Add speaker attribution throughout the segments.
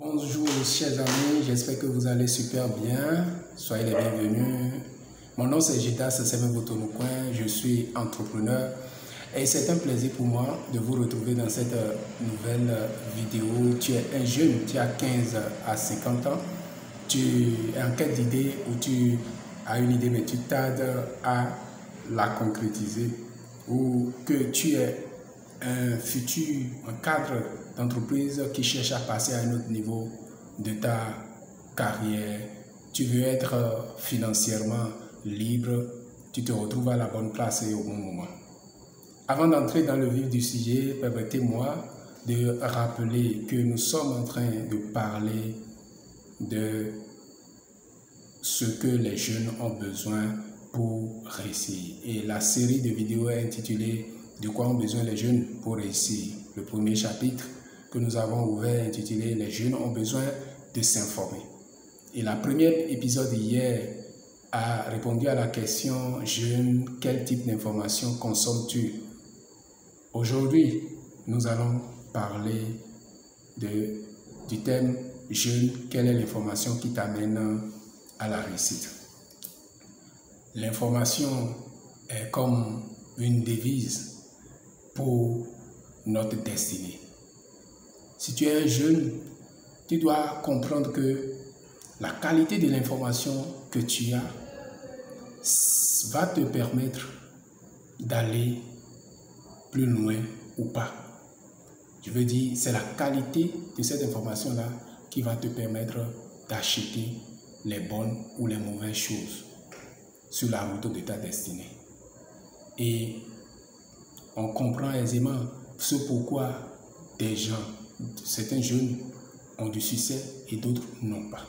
Speaker 1: Bonjour chers amis, j'espère que vous allez super bien. Soyez les bienvenus. Mon nom c'est Gitas Semevotonoucoin, je suis entrepreneur et c'est un plaisir pour moi de vous retrouver dans cette nouvelle vidéo. Tu es un jeune, tu as 15 à 50 ans, tu es en quête d'idée ou tu as une idée mais tu tardes à la concrétiser, ou que tu es un futur, un cadre d'entreprise qui cherche à passer à un autre niveau de ta carrière, tu veux être financièrement libre, tu te retrouves à la bonne place et au bon moment. Avant d'entrer dans le vif du sujet, permettez-moi de rappeler que nous sommes en train de parler de ce que les jeunes ont besoin pour réussir. Et la série de vidéos est intitulée « De quoi ont besoin les jeunes pour réussir ?» Le premier chapitre que nous avons ouvert intitulé « Les jeunes ont besoin de s'informer ». Et le premier épisode hier a répondu à la question « Jeune, quel type d'information consommes-tu » Aujourd'hui, nous allons parler du thème « Jeune, quelle est l'information qui t'amène à la réussite ?» L'information est comme une devise pour notre destinée. Si tu es un jeune, tu dois comprendre que la qualité de l'information que tu as va te permettre d'aller plus loin ou pas. Je veux dire, c'est la qualité de cette information-là qui va te permettre d'acheter les bonnes ou les mauvaises choses sur la route de ta destinée. Et on comprend aisément ce pourquoi des gens, certains jeunes ont du succès et d'autres n'ont pas.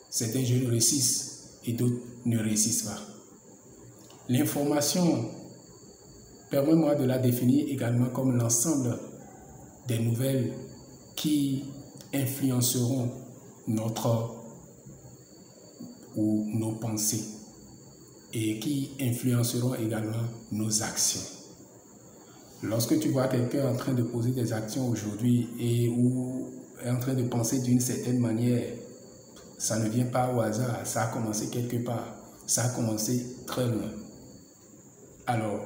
Speaker 1: Certains jeunes réussissent et d'autres ne réussissent pas. L'information, permets-moi de la définir également comme l'ensemble des nouvelles qui influenceront nos pensées et qui influenceront également nos actions. Lorsque tu vois quelqu'un en train de poser des actions aujourd'hui ou est en train de penser d'une certaine manière, ça ne vient pas au hasard, ça a commencé quelque part, ça a commencé très loin. Alors,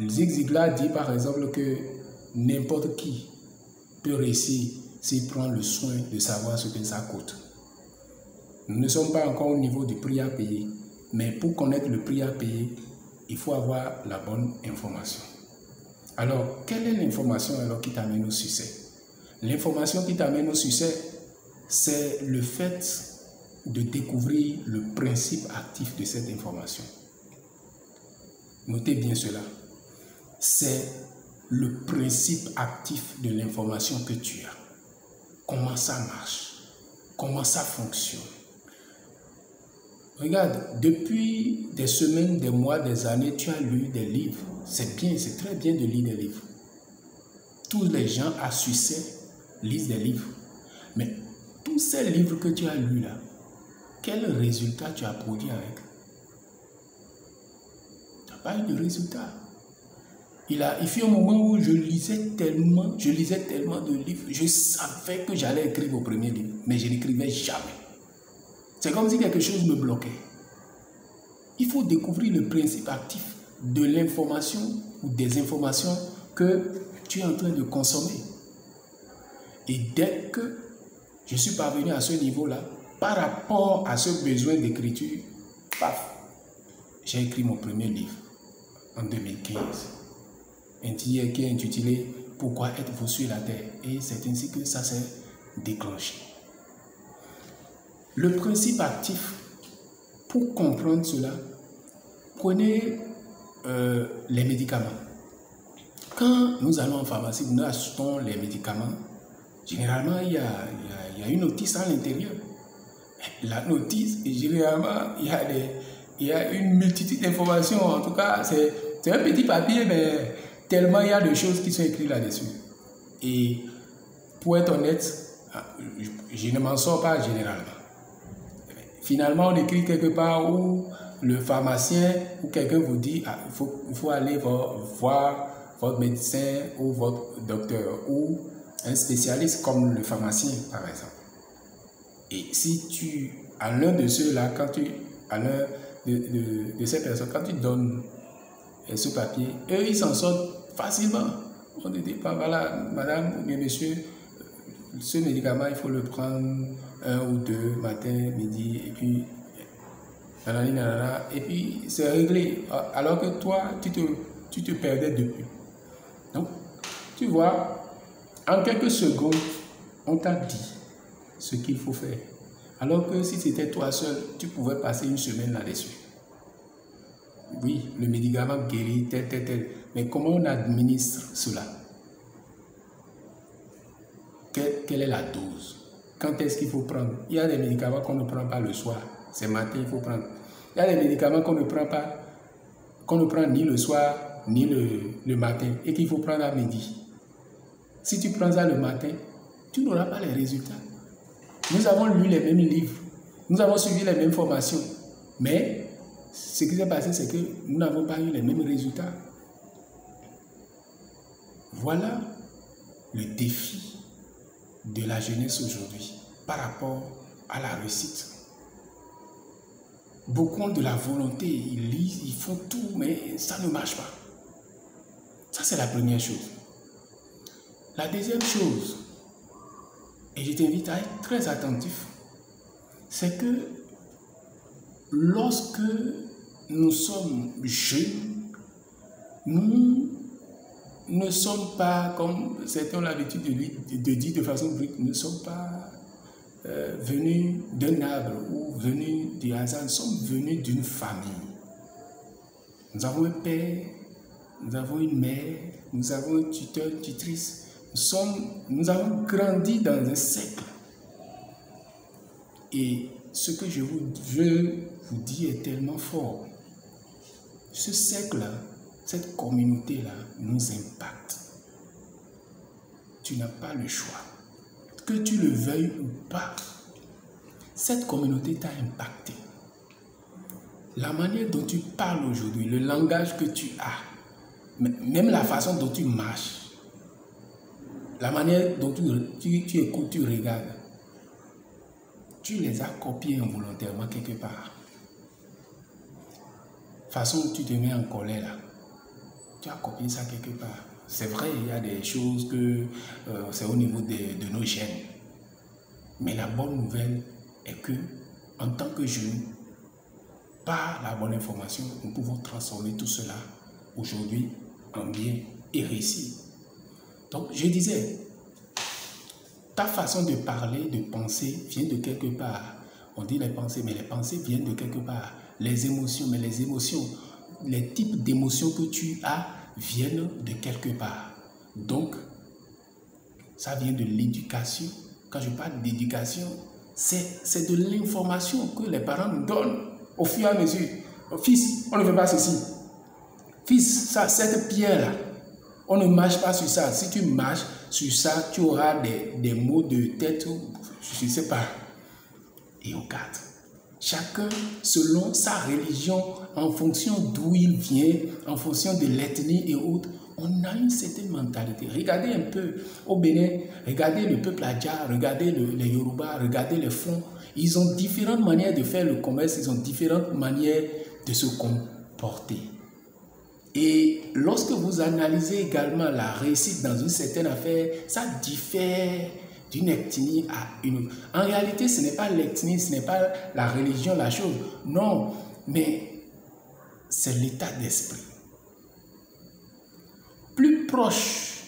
Speaker 1: Zig Ziglar dit par exemple que n'importe qui peut réussir s'il prend le soin de savoir ce que ça coûte. Nous ne sommes pas encore au niveau du prix à payer, mais pour connaître le prix à payer, il faut avoir la bonne information. Alors, quelle est l'information alors qui t'amène au succès? L'information qui t'amène au succès, c'est le fait de découvrir le principe actif de cette information. Notez bien cela. C'est le principe actif de l'information que tu as. Comment ça marche? Comment ça fonctionne? Regarde, depuis des semaines, des mois, des années, tu as lu des livres. C'est bien, c'est très bien de lire des livres. Tous les gens à succès lisent des livres. Mais tous ces livres que tu as lus là, quel résultat tu as produit avec? Tu n'as pas eu de résultat. Il fut un moment où je lisais tellement de livres, je savais que j'allais écrire au premier livre, mais je n'écrivais jamais. C'est comme si quelque chose me bloquait. Il faut découvrir le principe actif de l'information ou des informations que tu es en train de consommer. Et dès que je suis parvenu à ce niveau-là, par rapport à ce besoin d'écriture, paf, j'ai écrit mon premier livre en 2015. Qui est intitulé « Pourquoi êtes-vous sur la terre ?» Et c'est ainsi que ça s'est déclenché. Le principe actif, pour comprendre cela, prenez les médicaments. Quand nous allons en pharmacie, nous achetons les médicaments, généralement il y a une notice à l'intérieur. La notice, généralement, il y a une multitude d'informations. En tout cas, c'est un petit papier, mais tellement il y a de choses qui sont écrites là-dessus. Et pour être honnête, je ne m'en sors pas généralement. Finalement, on écrit quelque part où le pharmacien ou quelqu'un vous dit il faut aller voir votre médecin ou votre docteur, ou un spécialiste comme le pharmacien, par exemple. Et si tu, à l'un de ceux-là, à l'un de ces personnes, quand tu donnes ce papier, eux, ils s'en sortent facilement. On ne dit pas, voilà, madame ou bien monsieur, ce médicament, il faut le prendre 1 ou 2 matin, midi, et puis, et puis c'est réglé. Alors que toi, tu te perdais depuis. Donc, tu vois, en quelques secondes, on t'a dit ce qu'il faut faire. Alors que si c'était toi seul, tu pouvais passer une semaine là-dessus. Oui, le médicament guérit, tel. Mais comment on administre cela? Quelle est la dose? Quand est-ce qu'il faut prendre? Il y a des médicaments qu'on ne prend pas le soir. C'est matin, il faut prendre. Il y a des médicaments qu'on ne prend pas, qu'on ne prend ni le soir, ni le matin, et qu'il faut prendre à midi. Si tu prends ça le matin, tu n'auras pas les résultats. Nous avons lu les mêmes livres, nous avons suivi les mêmes formations, mais ce qui s'est passé, c'est que nous n'avons pas eu les mêmes résultats. Voilà le défi de la jeunesse aujourd'hui par rapport à la réussite. Beaucoup ont de la volonté, ils lisent, ils font tout, mais ça ne marche pas. Ça, c'est la première chose. La deuxième chose, et je t'invite à être très attentif, c'est que lorsque nous sommes jeunes, nous ne sommes pas, comme certains ont l'habitude de dire de façon brute, nous ne sommes pas venus d'un arbre ou venus du hasard, nous sommes venus d'une famille. Nous avons un père, nous avons une mère, nous avons un tuteur, une tutrice. Nous avons grandi dans un cercle. Et ce que je veux vous dire est tellement fort. Ce cercle-là, cette communauté-là nous impacte. Tu n'as pas le choix. Que tu le veuilles ou pas, cette communauté t'a impacté. La manière dont tu parles aujourd'hui, le langage que tu as, même la façon dont tu marches, la manière dont tu écoutes, tu regardes, tu les as copiés involontairement quelque part. La façon dont tu te mets en colère là, tu as copié ça quelque part. C'est vrai, il y a des choses que c'est au niveau de nos gènes. Mais la bonne nouvelle est que, en tant que jeunes, par la bonne information, nous pouvons transformer tout cela aujourd'hui en bien et réussir. Donc, je disais, ta façon de parler, de penser, vient de quelque part. On dit les pensées, mais les pensées viennent de quelque part. Les émotions, mais les émotions, les types d'émotions que tu as viennent de quelque part. Donc, ça vient de l'éducation. Quand je parle d'éducation, c'est de l'information que les parents nous donnent au fur et à mesure. Fils, on ne fait pas ceci. Fils, ça, cette pierre-là, on ne marche pas sur ça. Si tu marches sur ça, tu auras des maux de tête, je ne sais pas. Et au cadre. Chacun selon sa religion, en fonction d'où il vient, en fonction de l'ethnie et autres, on a une certaine mentalité. Regardez un peu au Bénin, regardez le peuple Adja, regardez les Yoruba, regardez les Fonds. Ils ont différentes manières de faire le commerce, ils ont différentes manières de se comporter. Et lorsque vous analysez également la réussite dans une certaine affaire, ça diffère d'une ethnie à une autre. En réalité, ce n'est pas l'ethnie, ce n'est pas la religion, la chose. Non, mais c'est l'état d'esprit. Plus proche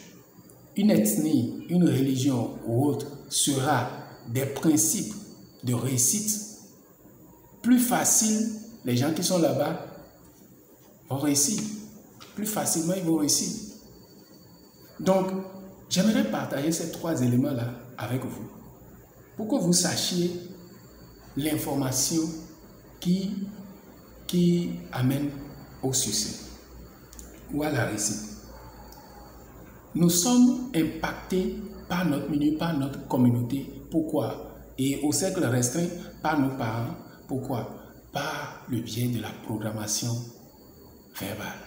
Speaker 1: une ethnie, une religion ou autre sera des principes de réussite, plus facile, les gens qui sont là-bas vont réussir. Plus facilement, ils vont réussir. Donc, j'aimerais partager ces 3 éléments-là avec vous pour que vous sachiez l'information qui amène au succès ou à la réussite. Nous sommes impactés par notre milieu, par notre communauté. Pourquoi? Et au cercle restreint, par nos parents. Pourquoi? Par le biais de la programmation verbale.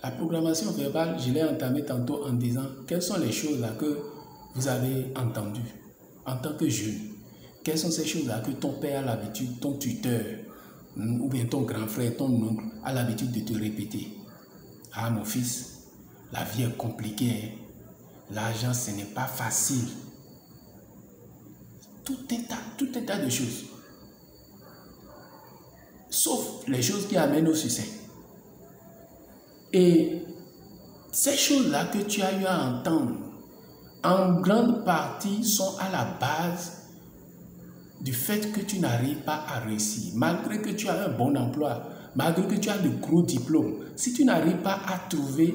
Speaker 1: La programmation verbale, je l'ai entamée tantôt en disant quelles sont les choses là que vous avez entendues en tant que jeune. Quelles sont ces choses-là que ton père a l'habitude, ton tuteur, ou bien ton grand frère, ton oncle a l'habitude de te répéter. Ah mon fils, la vie est compliquée, hein? L'argent ce n'est pas facile. Tout un tas de choses. Sauf les choses qui amènent au succès. Et ces choses-là que tu as eu à entendre, en grande partie sont à la base du fait que tu n'arrives pas à réussir. Malgré que tu as un bon emploi, malgré que tu as de gros diplômes, si tu n'arrives pas à trouver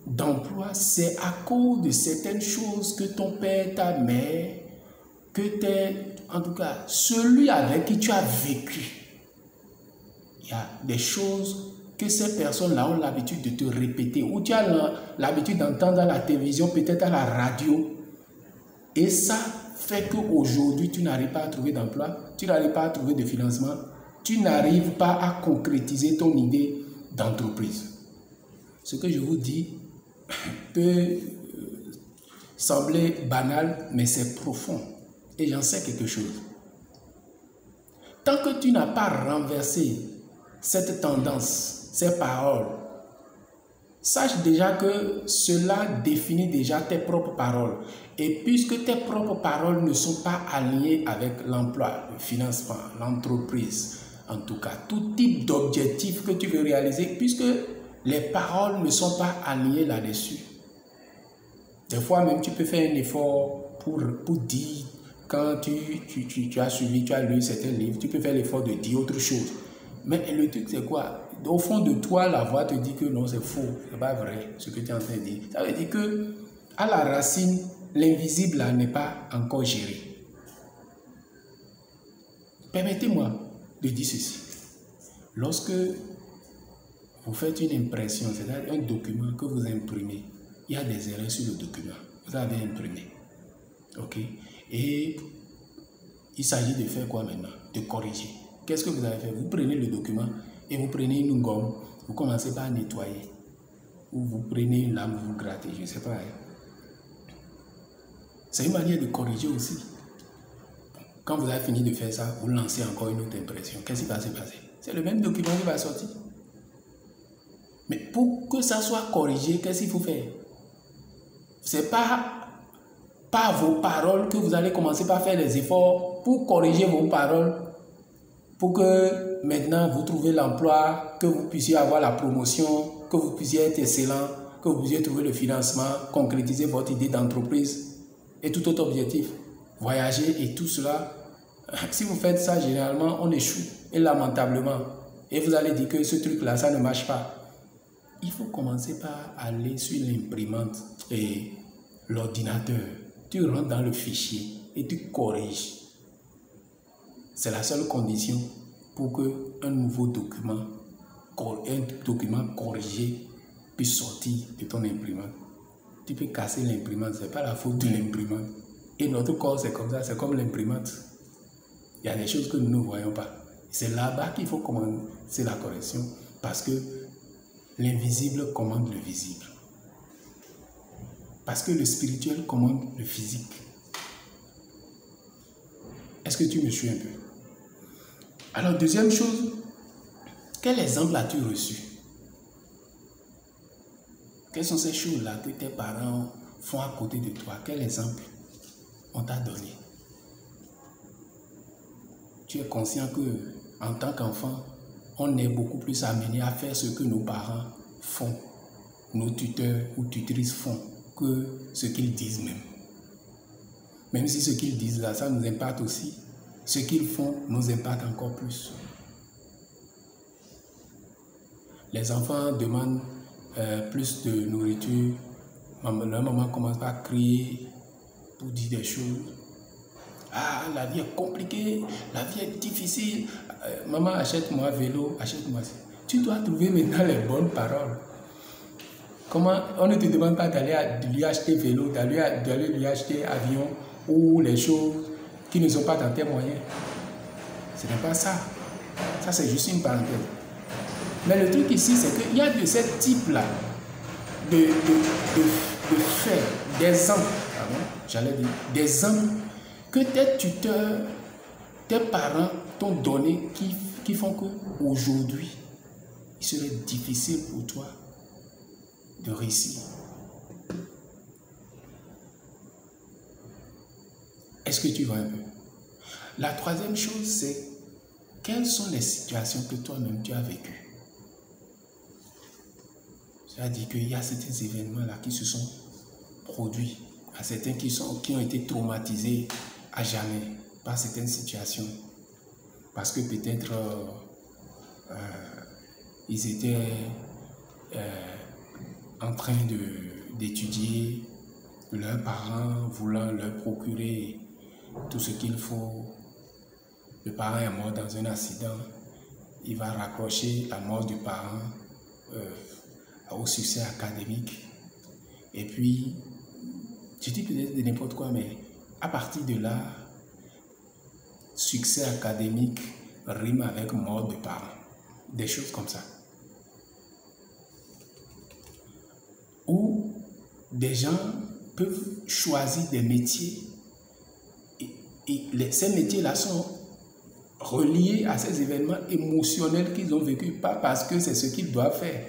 Speaker 1: d'emploi, c'est à cause de certaines choses que ton père, ta mère, en tout cas, celui avec qui tu as vécu. Il y a des choses que ces personnes-là ont l'habitude de te répéter, ou tu as l'habitude d'entendre à la télévision, peut-être à la radio. Et ça fait qu'aujourd'hui, tu n'arrives pas à trouver d'emploi, tu n'arrives pas à trouver de financement, tu n'arrives pas à concrétiser ton idée d'entreprise. Ce que je vous dis peut sembler banal, mais c'est profond. Et j'en sais quelque chose. Tant que tu n'as pas renversé cette tendance, ces paroles, sache déjà que cela définit déjà tes propres paroles. Et puisque tes propres paroles ne sont pas alignées avec l'emploi, le financement, l'entreprise, en tout cas, tout type d'objectif que tu veux réaliser, puisque les paroles ne sont pas alignées là-dessus. Des fois même, tu peux faire un effort pour dire, quand tu as suivi, tu as lu certains livres, tu peux faire l'effort de dire autre chose. Mais le truc, c'est quoi? Au fond de toi, la voix te dit que non, c'est faux, c'est pas vrai, ce que tu es en train de dire. Ça veut dire que, à la racine, l'invisible n'est pas encore géré. Permettez-moi de dire ceci. Lorsque vous faites une impression, c'est-à-dire un document que vous imprimez, il y a des erreurs sur le document. Vous avez imprimé. OK? Et il s'agit de faire quoi maintenant? De corriger. Qu'est-ce que vous avez fait? Vous prenez le document et vous prenez une gomme, vous commencez par nettoyer. Ou vous prenez une lame, vous grattez, je ne sais pas. C'est une manière de corriger aussi. Quand vous avez fini de faire ça, vous lancez encore une autre impression. Qu'est-ce qui va se passer? C'est le même document qui va sortir. Mais pour que ça soit corrigé, qu'est-ce qu'il faut faire? C'est pas par vos paroles que vous allez commencer par faire des efforts pour corriger vos paroles, pour que maintenant vous trouviez l'emploi, que vous puissiez avoir la promotion, que vous puissiez être excellent, que vous puissiez trouver le financement, concrétiser votre idée d'entreprise et tout autre objectif, voyager et tout cela. Si vous faites ça, généralement, on échoue, et lamentablement. Et vous allez dire que ce truc-là, ça ne marche pas. Il faut commencer par aller sur l'imprimante et l'ordinateur. Tu rentres dans le fichier et tu corriges. C'est la seule condition pour qu'un nouveau document, corrigé puisse sortir de ton imprimante. Tu peux casser l'imprimante, ce n'est pas la faute de l'imprimante. Et notre corps, c'est comme ça, c'est comme l'imprimante. Il y a des choses que nous ne voyons pas. C'est là-bas qu'il faut commencer la correction, parce que l'invisible commande le visible. Parce que le spirituel commande le physique. Est-ce que tu me suis un peu? Alors, deuxième chose, quel exemple as-tu reçu? Quelles sont ces choses-là que tes parents font à côté de toi? Quel exemple on t'a donné? Tu es conscient que, en tant qu'enfant, on est beaucoup plus amené à faire ce que nos parents font, nos tuteurs ou tutrices font, que ce qu'ils disent même. Même si ce qu'ils disent là, ça nous impacte aussi, ce qu'ils font nous impacte encore plus. Les enfants demandent plus de nourriture, leur maman commence par crier pour dire des choses. Ah, la vie est compliquée, la vie est difficile. Maman, achète-moi un vélo, achète-moi ça. Tu dois trouver maintenant les bonnes paroles. Comment on ne te demande pas d'aller lui acheter vélo, d'aller lui acheter avion ou les choses qui ne sont pas dans tes moyens. Ce n'est pas ça. Ça, c'est juste une parenthèse. Mais le truc ici, c'est qu'il y a de ce type-là de faits, d'exemples, j'allais dire, d'exemples que tes tuteurs, tes parents t'ont donné qui font qu'aujourd'hui, il serait difficile pour toi de réussir. Est-ce que tu vois un peu? La troisième chose, c'est quelles sont les situations que toi-même tu as vécues? C'est-à-dire qu'il y a certains événements-là qui se sont produits, à certains qui ont été traumatisés à jamais par certaines situations. Parce que peut-être ils étaient en train d'étudier, leurs parents voulant leur procurer tout ce qu'il faut. Le parent est mort dans un accident, il va raccrocher la mort du parent au succès académique. Et puis, je dis peut-être de n'importe quoi, mais à partir de là, succès académique rime avec mort de parents. Des choses comme ça. Où des gens peuvent choisir des métiers et ces métiers-là sont reliés à ces événements émotionnels qu'ils ont vécus, pas parce que c'est ce qu'ils doivent faire.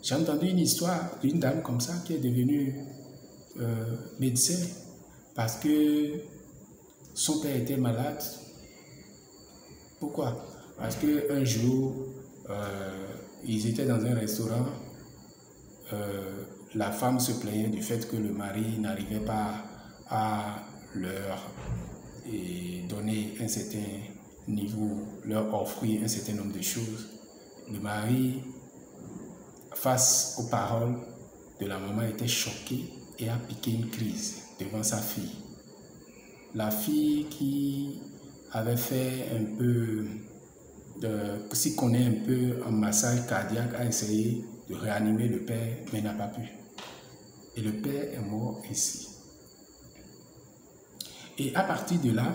Speaker 1: J'ai entendu une histoire d'une dame comme ça qui est devenue médecin parce que son père était malade. Pourquoi? Parce qu'un jour, ils étaient dans un restaurant, la femme se plaignait du fait que le mari n'arrivait pas à leur donner un certain niveau, leur offrir un certain nombre de choses. Le mari, face aux paroles de la maman, était choqué et a piqué une crise devant sa fille. La fille qui avait fait un peu, s'y connaît un peu en massage cardiaque, a essayé de réanimer le père, mais n'a pas pu. Et le père est mort ici. Et à partir de là,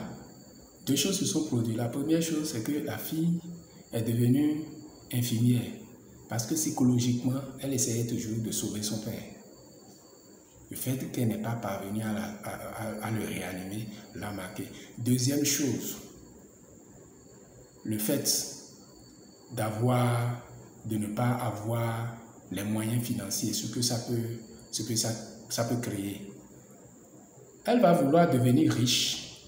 Speaker 1: deux choses se sont produites. La première chose, c'est que la fille est devenue infirmière parce que psychologiquement, elle essayait toujours de sauver son père. Le fait qu'elle n'est pas parvenue à le réanimer l'a marqué. Deuxième chose, le fait de ne pas avoir les moyens financiers, ce que ça peut créer. Elle va vouloir devenir riche,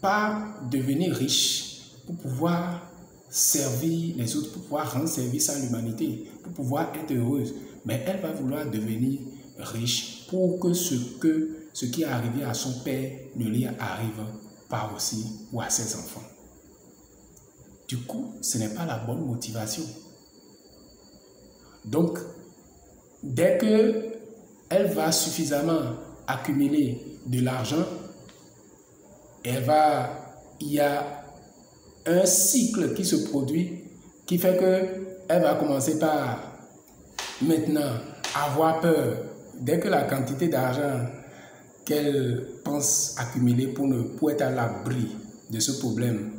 Speaker 1: pas devenir riche pour pouvoir servir les autres, pour pouvoir rendre service à l'humanité, pour pouvoir être heureuse, mais elle va vouloir devenir riche pour que ce qui est arrivé à son père ne lui arrive pas aussi ou à ses enfants. Du coup, ce n'est pas la bonne motivation. Donc, dès qu'elle va suffisamment accumuler de l'argent, il y a un cycle qui se produit qui fait qu'elle va commencer par maintenant avoir peur. Dès que la quantité d'argent qu'elle pense accumuler pour être à l'abri de ce problème,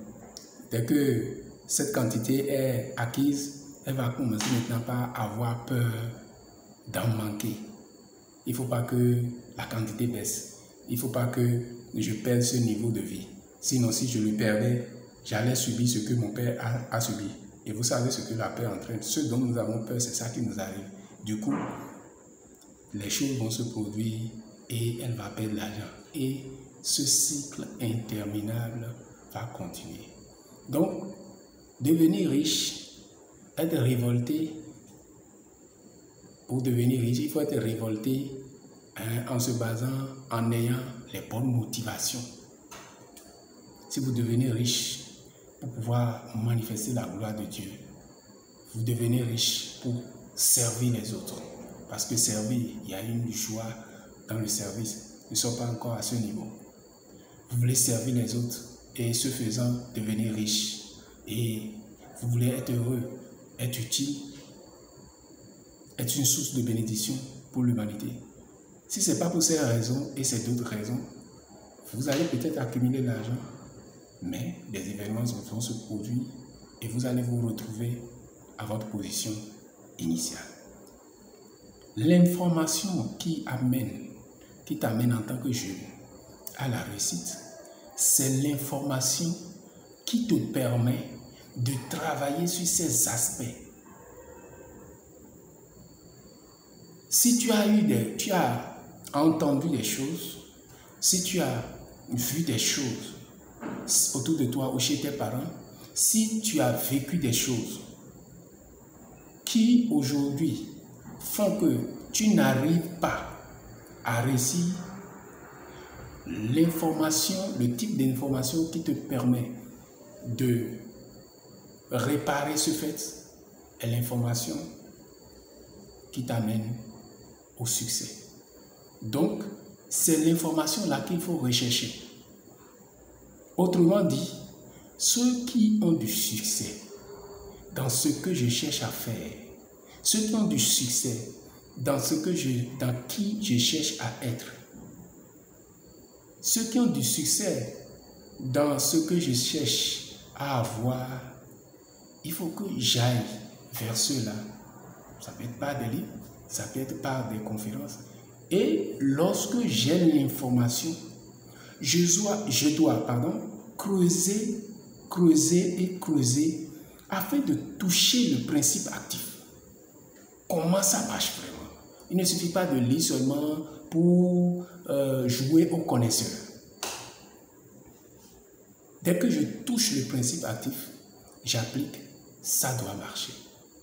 Speaker 1: dès que cette quantité est acquise, elle va commencer maintenant par avoir peur d'en manquer. Il ne faut pas que la quantité baisse. Il ne faut pas que je perde ce niveau de vie. Sinon, si je le perdais, j'allais subir ce que mon père a subi. Et vous savez ce que la peur entraîne. Ce dont nous avons peur, c'est ça qui nous arrive. Du coup, les choses vont se produire et elle va perdre l'argent. Et ce cycle interminable va continuer. Donc, devenir riche, être révolté, pour devenir riche, il faut être révolté en se basant, en ayant les bonnes motivations. Si vous devenez riche pour pouvoir manifester la gloire de Dieu, vous devenez riche pour servir les autres. Parce que servir, il y a une joie dans le service. Nous ne sommes pas encore à ce niveau. Vous voulez servir les autres et ce faisant, devenir riche. Et vous voulez être heureux, être utile, être une source de bénédiction pour l'humanité. Si ce n'est pas pour ces raisons et ces d'autres raisons, vous allez peut-être accumuler l'argent, mais des événements vont se produire et vous allez vous retrouver à votre position initiale. L'information qui t'amène en tant que jeune à la réussite, c'est l'information qui te permet de travailler sur ces aspects. Si tu as entendu des choses, si tu as vu des choses autour de toi ou chez tes parents, si tu as vécu des choses qui aujourd'hui font que tu n'arrives pas à réussir, l'information, le type d'information qui te permet de réparer ce fait est l'information qui t'amène au succès. Donc, c'est l'information là qu'il faut rechercher. Autrement dit, ceux qui ont du succès dans ce que je cherche à faire, ceux qui ont du succès dans qui je cherche à être, ceux qui ont du succès dans ce que je cherche à avoir, il faut que j'aille vers ceux-là. Ça peut être par des livres, ça peut être par des conférences. Et lorsque j'ai l'information, je dois creuser afin de toucher le principe actif. Comment ça marche vraiment? Il ne suffit pas de lire seulement pour jouer au connaisseur. Dès que je touche le principe actif, j'applique, ça doit marcher.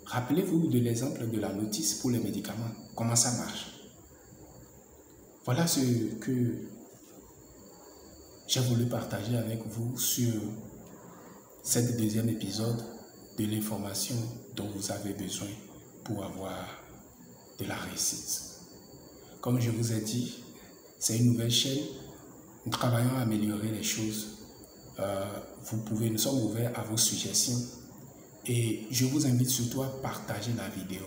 Speaker 1: Rappelez-vous de l'exemple de la notice pour les médicaments. Comment ça marche? Voilà ce que j'ai voulu partager avec vous sur cet deuxième épisode de l'information dont vous avez besoin pour avoir de la réussite. Comme je vous ai dit, c'est une nouvelle chaîne. Nous travaillons à améliorer les choses. Nous sommes ouverts à vos suggestions. Et je vous invite surtout à partager la vidéo,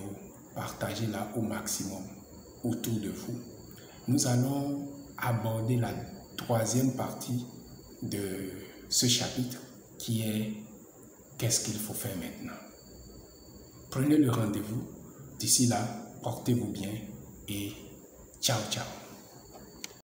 Speaker 1: partagez-la au maximum autour de vous. Nous allons aborder la troisième partie de ce chapitre qui est qu'est-ce qu'il faut faire maintenant. Prenez le rendez-vous. D'ici là, portez-vous bien et ciao, ciao.